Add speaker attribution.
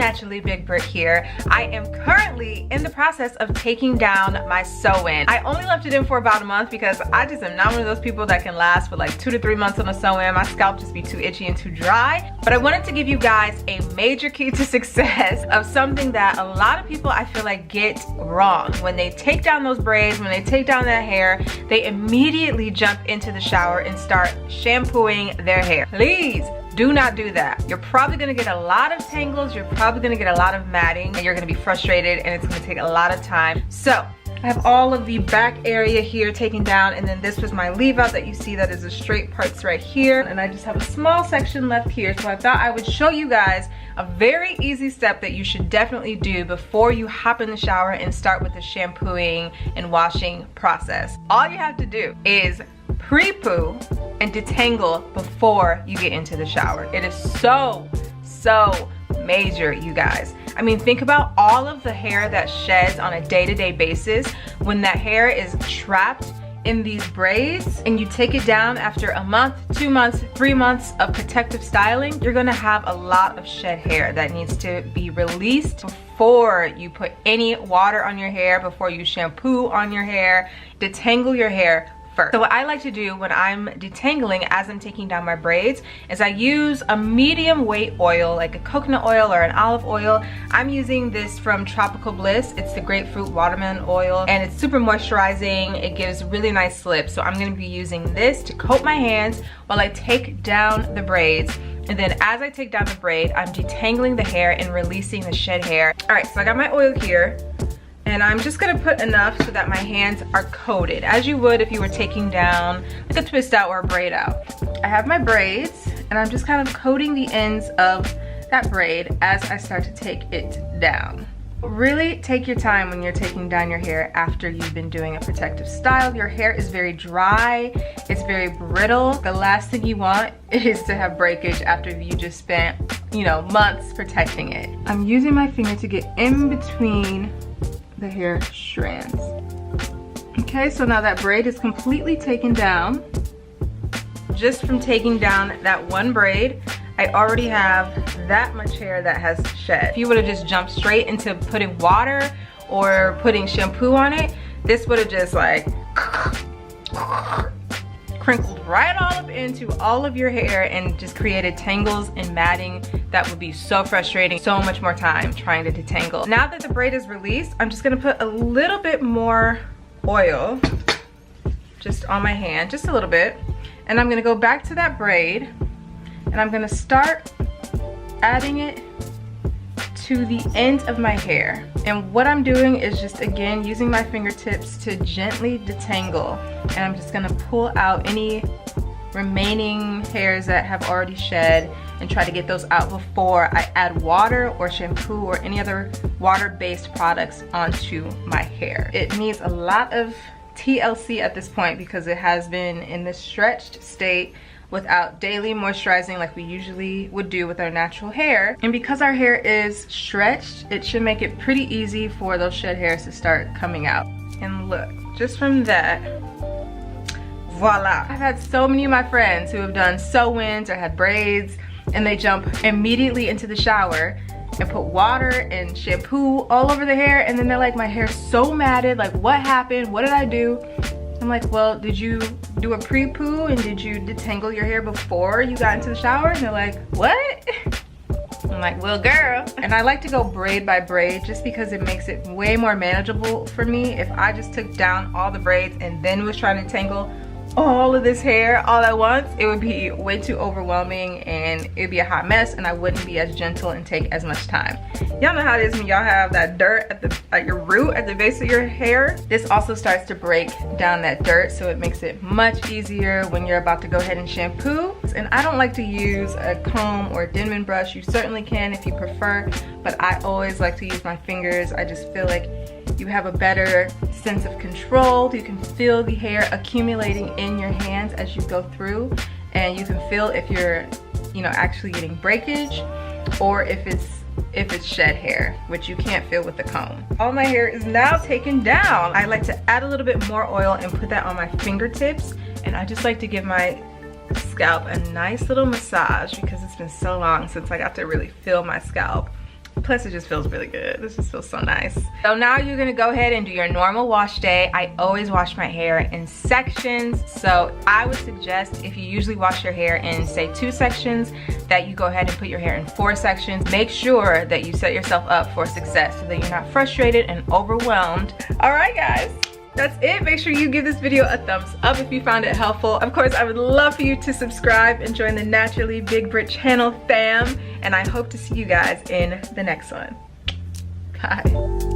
Speaker 1: Naturally Big Britt here. I am currently in the process of taking down my sew-in. I only left it in for about a month because I just am not one of those people that can last for like 2 to 3 months on a sew-in. My scalp just be too itchy and too dry. But I wanted to give you guys a major key to success of something that a lot of people I feel like get wrong. When they take down those braids, when they take down that hair, they immediately jump into the shower and start shampooing their hair. Please do not do that. You're probably gonna get a lot of tangles, you're probably gonna get a lot of matting, and you're gonna be frustrated, and it's gonna take a lot of time. So I have all of the back area here taken down, and then this was my leave out that you see that is the straight parts right here, and I just have a small section left here. So I thought I would show you guys a very easy step that you should definitely do before you hop in the shower and start with the shampooing and washing process. All you have to do is pre-poo and detangle before you get into the shower. It is so major, you guys. I mean, think about all of the hair that sheds on a day-to-day basis. When that hair is trapped in these braids and you take it down after a month, 2 months, 3 months of protective styling, you're gonna have a lot of shed hair that needs to be released before you put any water on your hair, before you shampoo on your hair. Detangle your hair first. So what I like to do when I'm detangling as I'm taking down my braids is I use a medium weight oil, like a coconut oil or an olive oil. I'm using this from Tropical Bliss. It's the grapefruit watermelon oil, and it's super moisturizing. It gives really nice slip. So I'm gonna be using this to coat my hands while I take down the braids. And then as I take down the braid, I'm detangling the hair and releasing the shed hair. All right, so I got my oil here. And I'm just gonna put enough so that my hands are coated, as you would if you were taking down like a twist out or a braid out. I have my braids, and I'm just kind of coating the ends of that braid as I start to take it down. Really take your time when you're taking down your hair after you've been doing a protective style. Your hair is very dry, it's very brittle. The last thing you want is to have breakage after you just spent, you know, months protecting it. I'm using my finger to get in between the hair strands. Okay, so now that braid is completely taken down. Just from taking down that one braid, I already have that much hair that has shed. If you would have just jumped straight into putting water or putting shampoo on it, this would have just like crinkled right all up into all of your hair and just created tangles and matting that would be so frustrating. So much more time trying to detangle. Now that the braid is released, I'm just gonna put a little bit more oil just on my hand, just a little bit, and I'm gonna go back to that braid and I'm gonna start adding it to the end of my hair. And what I'm doing is just, again, using my fingertips to gently detangle. And I'm just gonna pull out any remaining hairs that have already shed and try to get those out before I add water or shampoo or any other water-based products onto my hair. It needs a lot of TLC at this point because it has been in this stretched state without daily moisturizing like we usually would do with our natural hair. And because our hair is stretched, it should make it pretty easy for those shed hairs to start coming out. And look, just from that, voila. I've had so many of my friends who have done sew-ins or had braids, and they jump immediately into the shower and put water and shampoo all over the hair, and then they're like, my hair's so matted, like what happened, what did I do? I'm like, well, did you do a pre-poo and did you detangle your hair before you got into the shower? And they're like, what? I'm like, well, girl. And I like to go braid by braid just because it makes it way more manageable for me. If I just took down all the braids and then was trying to tangle all of this hair all at once, it would be way too overwhelming and it'd be a hot mess, and I wouldn't be as gentle and take as much time. Y'all know how it is when y'all have that dirt at your root, at the base of your hair. This also starts to break down that dirt, so it makes it much easier when you're about to go ahead and shampoo. And I don't like to use a comb or a Denman brush. You certainly can if you prefer, but I always like to use my fingers. I just feel like you have a better sense of control. You can feel the hair accumulating in your hands as you go through, and you can feel if you're, you know, actually getting breakage or if it's shed hair, which you can't feel with the comb. All my hair is now taken down. I like to add a little bit more oil and put that on my fingertips, and I just like to give my scalp a nice little massage because it's been so long since I got to really feel my scalp. Plus it just feels really good. This just feels so nice. So now you're gonna go ahead and do your normal wash day. I always wash my hair in sections. So I would suggest, if you usually wash your hair in say 2 sections, that you go ahead and put your hair in 4 sections. Make sure that you set yourself up for success so that you're not frustrated and overwhelmed. All right, guys. That's it. Make sure you give this video a thumbs up if you found it helpful. Of course, I would love for you to subscribe and join the Naturally Big Brit channel fam. And I hope to see you guys in the next one. Bye.